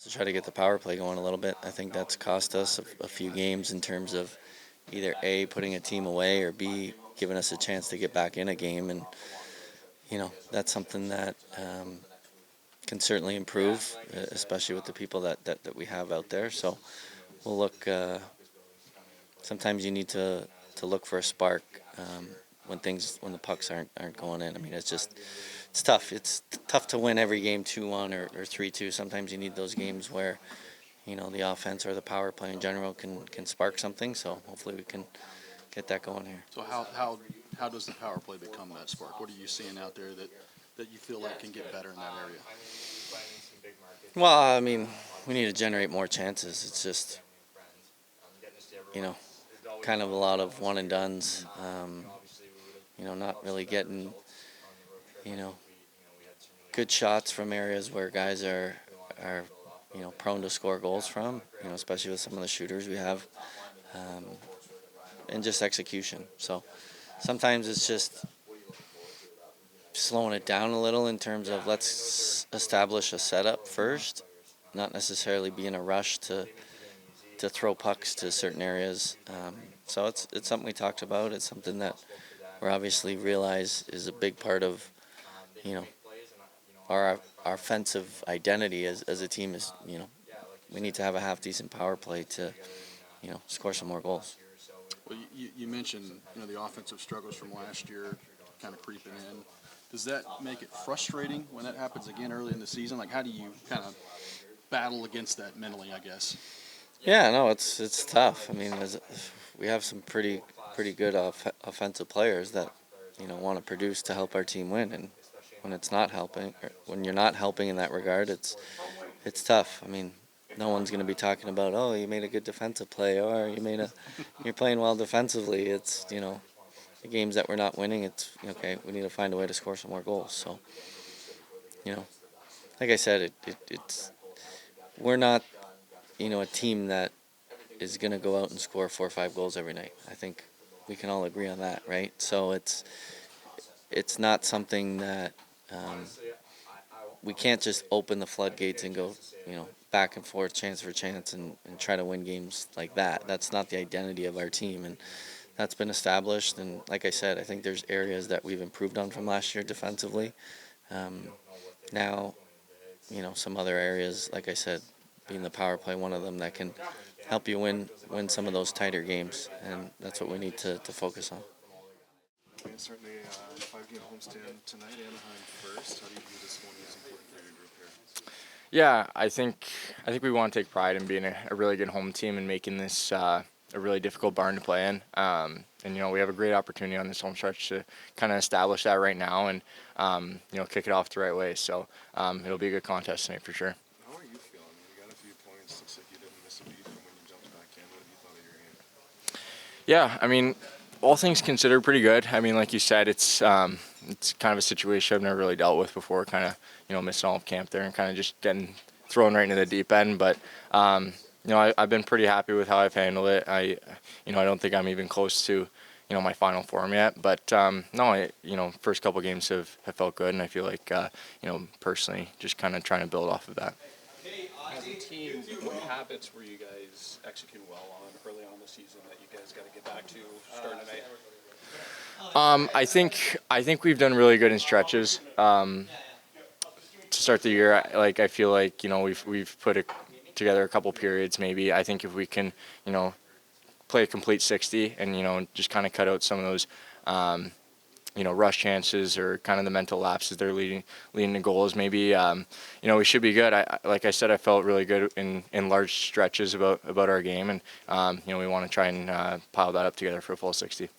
to try to get the power play going a little bit. I think that's cost us a few games in terms of either A, putting a team away, or B, giving us a chance to get back in a game. And, that's something that can certainly improve, especially with the people that we have out there. So we'll look. Sometimes you need to look for a spark when the pucks aren't going in. I mean, it's tough. It's tough to win every game 2-1 or 3-2. Sometimes you need those games where the offense or the power play in general can spark something. So hopefully we can get that going here. So how does the power play become that spark? What are you seeing out there that you feel like can get better in that area? Well, I mean, we need to generate more chances. It's just, kind of a lot of one and dones. Not really getting, good shots from areas where guys are prone to score goals from. Especially with some of the shooters we have, and just execution. So sometimes it's just slowing it down a little in terms of let's establish a setup first, not necessarily be in a rush to throw pucks to certain areas. So it's something we talked about. It's something that we obviously realize is a big part of, our offensive identity as a team is, we need to have a half-decent power play to, score some more goals. Well, you mentioned, the offensive struggles from last year kind of creeping in. Does that make it frustrating when that happens again early in the season? Like, how do you kind of battle against that mentally, I guess? Yeah, no, it's tough. I mean, we have some pretty good offensive players that, want to produce to help our team win, and when it's not helping, or when you're not helping in that regard, it's tough. I mean, no one's going to be talking about, oh, you made a good defensive play, or you're playing well defensively. It's, the games that we're not winning, it's okay. We need to find a way to score some more goals. So, like I said, it's we're not, a team that is going to go out and score 4 or 5 goals every night. I think we can all agree on that, right? So it's not something that we can't just open the floodgates and go, back and forth, chance for chance, and try to win games like that. That's not the identity of our team, and that's been established. And like I said, I think there's areas that we've improved on from last year defensively. Now, some other areas, like I said, being the power play, one of them that can help you win some of those tighter games, and that's what we need to focus on. Certainly a 5-game homestand tonight, Anaheim first. How do you view this one as important for your group here? Yeah, I think we want to take pride in being a really good home team and making this a really difficult barn to play in. And we have a great opportunity on this home stretch to kind of establish that right now and kick it off the right way. So it'll be a good contest tonight for sure. How are you feeling? You got a few points. Looks like you didn't miss a beat from when you jumped back in. What have you thought of your game? Yeah, I mean, all things considered, pretty good. I mean, like you said, it's kind of a situation I've never really dealt with before. Kind of missing all of camp there and kind of just getting thrown right into the deep end. But I've been pretty happy with how I've handled it. I don't think I'm even close to my final form yet. But first couple games have felt good, and I feel like personally just kind of trying to build off of that. As a team, what habits were you guys executing well on early on in the season that you guys got to get back to starting tonight? I think we've done really good in stretches. To start the year, I feel like we've put together a couple periods. Maybe I think if we can play a complete 60 and just kind of cut out some of those rush chances or kind of the mental lapses they're leading to goals. Maybe we should be good. Like I said, I felt really good in large stretches about our game, and we want to try and pile that up together for a full 60.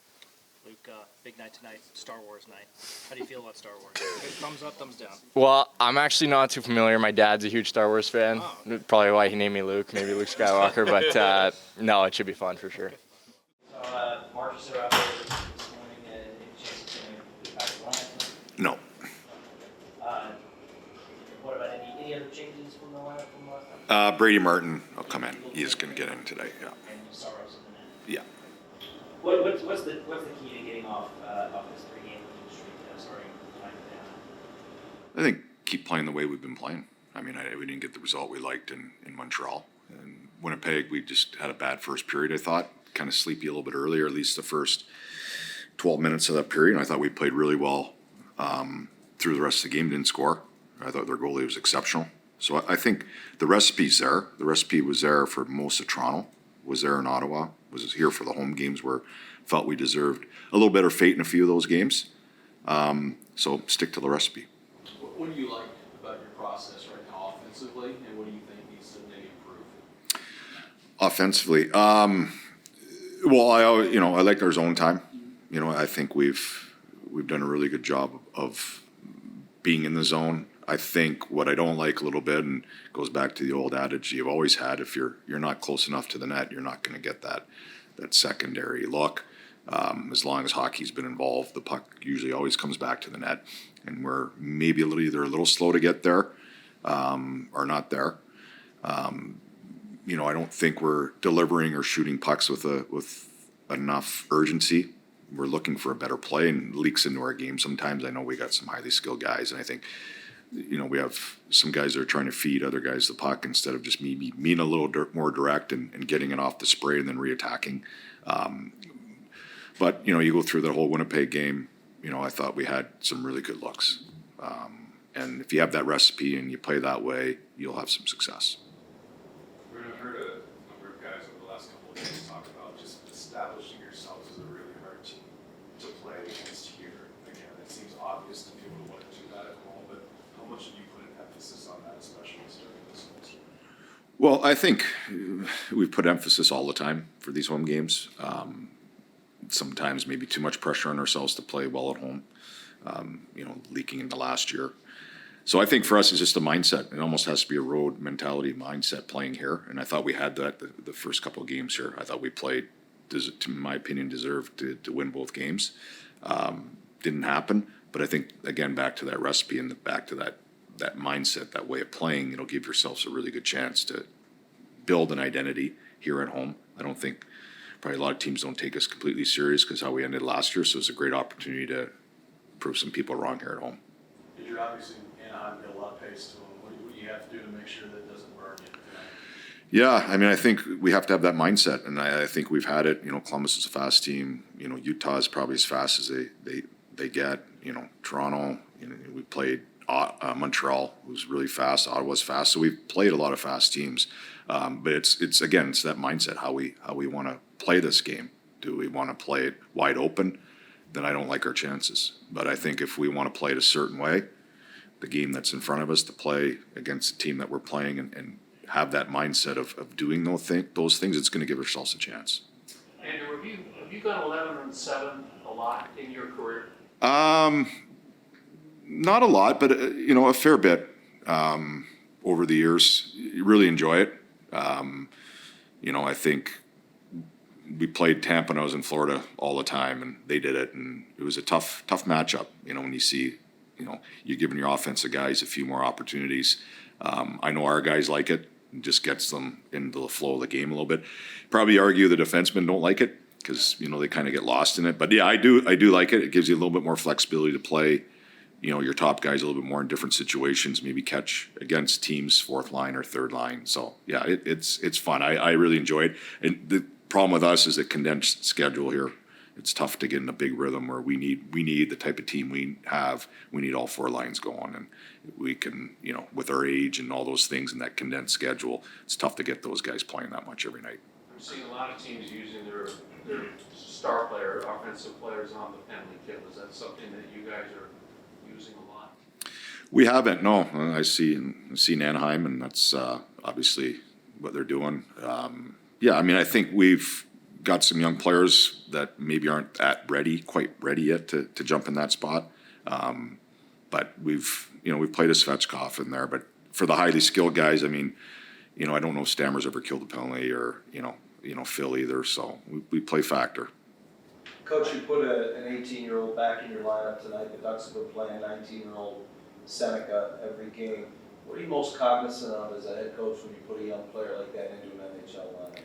Luke, big night tonight, Star Wars night. How do you feel about Star Wars? Thumbs up, thumbs down? Well, I'm actually not too familiar. My dad's a huge Star Wars fan. Oh. Probably why he named me Luke, maybe Luke Skywalker. But no, it should be fun for sure. Marcus are out there this morning and any chance to back to line? No. What about any other changes from the lineup from last time? Brady Martin will come in. He's going to get in today. Yeah. And Saros in the net. Yeah. What's the key to getting off this 3-game losing streak? Starting tonight down. I think keep playing the way we've been playing. I mean, we didn't get the result we liked in Montreal. And Winnipeg, we just had a bad first period, I thought. Kind of sleepy a little bit earlier, at least the first 12 minutes of that period. And I thought we played really well through the rest of the game, didn't score. I thought their goalie was exceptional. So I think the recipe's there. The recipe was there for most of Toronto, was there in Ottawa, was here for the home games where felt we deserved a little better fate in a few of those games. So stick to the recipe. What do you like about your process right now offensively, and what do you think needs to maybe improve? Offensively, well, I like our zone time. I think we've done a really good job of being in the zone. I think what I don't like a little bit, and goes back to the old adage you've always had, if you're not close enough to the net, you're not going to get that secondary look. As long as hockey's been involved, the puck usually always comes back to the net, and we're maybe either a little slow to get there or not there. I don't think we're delivering or shooting pucks with enough urgency. We're looking for a better play, and leaks into our game sometimes. I know we got some highly skilled guys, and I think we have some guys that are trying to feed other guys the puck instead of just being a little more direct and getting it off the spray and then reattacking. But you go through the whole Winnipeg game, I thought we had some really good looks. And if you have that recipe and you play that way, you'll have some success. I've heard a number of guys over the last couple of days talk about just establishing yourselves as a really hard team to play against here. Again, it seems obvious to people who want to do that at home, but how much have you put an emphasis on that, especially starting this semester? Well, I think we've put emphasis all the time for these home games. Sometimes maybe too much pressure on ourselves to play well at home, leaking into last year. So I think for us, it's just a mindset. It almost has to be a road mentality mindset playing here. And I thought we had that the first couple of games here. I thought we played, in my opinion, deserved to win both games. Didn't happen. But I think, again, back to that recipe and back to that mindset, that way of playing, it'll give yourselves a really good chance to build an identity here at home. I don't think probably a lot of teams don't take us completely serious because how we ended last year. So it's a great opportunity to prove some people wrong here at home. You're obviously Anaheim, got a lot of pace to them. What do you have to do to make sure that doesn't burn you tonight? Yeah, I mean, I think we have to have that mindset, and I think we've had it. Columbus is a fast team. Utah is probably as fast as they get. Toronto. We played Montreal, who's really fast. Ottawa's fast. So we've played a lot of fast teams. But it's that mindset, how we want to play this game. Do we want to play it wide open? Then I don't like our chances. But I think if we want to play it a certain way, the game that's in front of us, to play against the team that we're playing and have that mindset of doing those things, it's going to give ourselves a chance. Andrew, have you gone 11-7 a lot in your career? Not a lot, but a fair bit over the years. You really enjoy it. I think we played Tampa when I was in Florida all the time, and they did it, and it was a tough matchup. When you see, you're giving your offensive guys a few more opportunities. I know our guys like it. It just gets them into the flow of the game a little bit. Probably argue the defensemen don't like it because they kind of get lost in it. But yeah, I do like it. It gives you a little bit more flexibility to play. Your top guys a little bit more in different situations, maybe catch against teams fourth line or third line. So yeah, it's fun. I really enjoy it. And the problem with us is the condensed schedule here. It's tough to get in a big rhythm where we need the type of team we have. We need all four lines going, and we can, with our age and all those things and that condensed schedule, it's tough to get those guys playing that much every night. I'm seeing a lot of teams using their star player, offensive players on the penalty kill. Is that something that you guys are using a lot? We haven't. No, I've seen Anaheim, and that's obviously what they're doing. I think we've got some young players that maybe aren't quite ready yet to jump in that spot. But we've played a Svechkov in there. But for the highly skilled guys, I don't know if Stammer's ever killed a penalty or Phil either. So we play factor. Coach, you put an 18-year-old back in your lineup tonight. The Ducks have been playing 19-year-old Seneca every game. What are you most cognizant of as a head coach when you put a young player like that into an NHL lineup?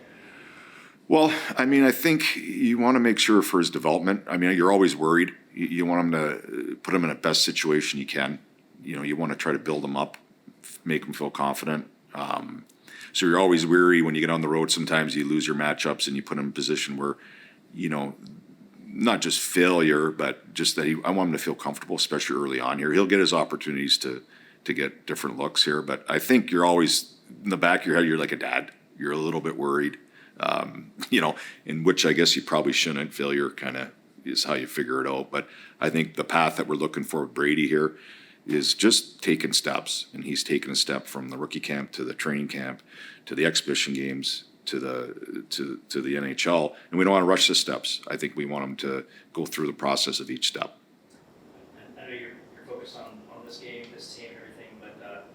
Well, I think you want to make sure for his development. You're always worried. You want him to put him in the best situation you can. You want to try to build him up make them feel confident. So you're always weary when you get on the road. Sometimes you lose your matchups and you put him in a position where, not just failure, but just that I want him to feel comfortable, especially early on here. He'll get his opportunities to get different looks here, but I think you're always in the back of your head, you're like a dad. You're a little bit worried, in which I guess you probably shouldn't. Failure kind of is how you figure it out. But I think the path that we're looking for with Brady here is just taking steps, and he's taken a step from the rookie camp to the training camp to the exhibition games to the NHL, and we don't want to rush the steps. I think we want him to go through the process of each step. I know you're focused on this game, this team, and everything, but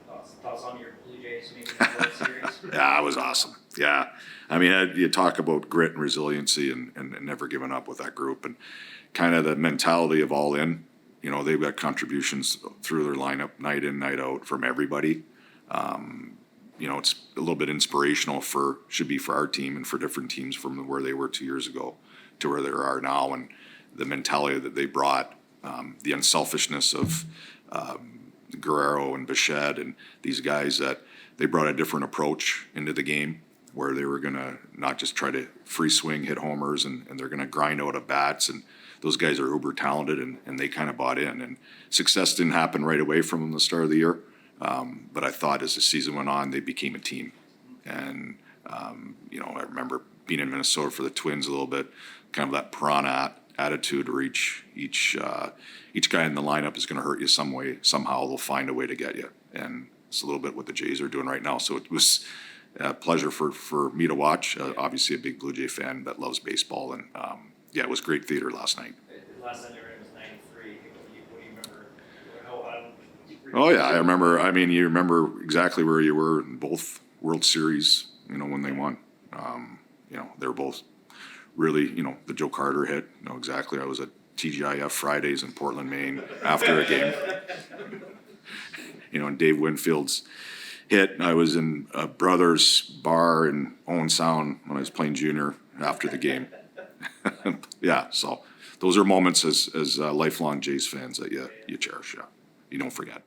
thoughts on your Blue Jays maybe in the World Series? Yeah, it was awesome. Yeah, I mean, you talk about grit and resiliency and never giving up with that group, and kind of the mentality of all in. They've got contributions through their lineup night in, night out from everybody. It's a little bit inspirational should be for our team and for different teams from where they were 2 years ago to where they are now, and the mentality that they brought, the unselfishness of Guerrero and Bichette and these guys, that they brought a different approach into the game where they were going to not just try to free swing, hit homers, and they're going to grind out at bats. And those guys are uber talented, and they kind of bought in. And success didn't happen right away from the start of the year. But I thought as the season went on, they became a team. And, I remember being in Minnesota for the Twins a little bit, kind of that piranha attitude where each guy in the lineup is going to hurt you some way. Somehow they'll find a way to get you. And it's a little bit what the Jays are doing right now. So it was a pleasure for me to watch. Obviously a big Blue Jay fan that loves baseball. And, it was great theater last night. Last time they were in was 93. What do you remember? Oh yeah, I remember. I mean, you remember exactly where you were in both World Series. When they won. They were both really. The Joe Carter hit. Exactly. I was at TGIF Fridays in Portland, Maine, after a game. And Dave Winfield's hit. I was in a Brothers bar in Owen Sound when I was playing junior after the game. Yeah, so those are moments as lifelong Jays fans that you cherish. Yeah, you don't forget.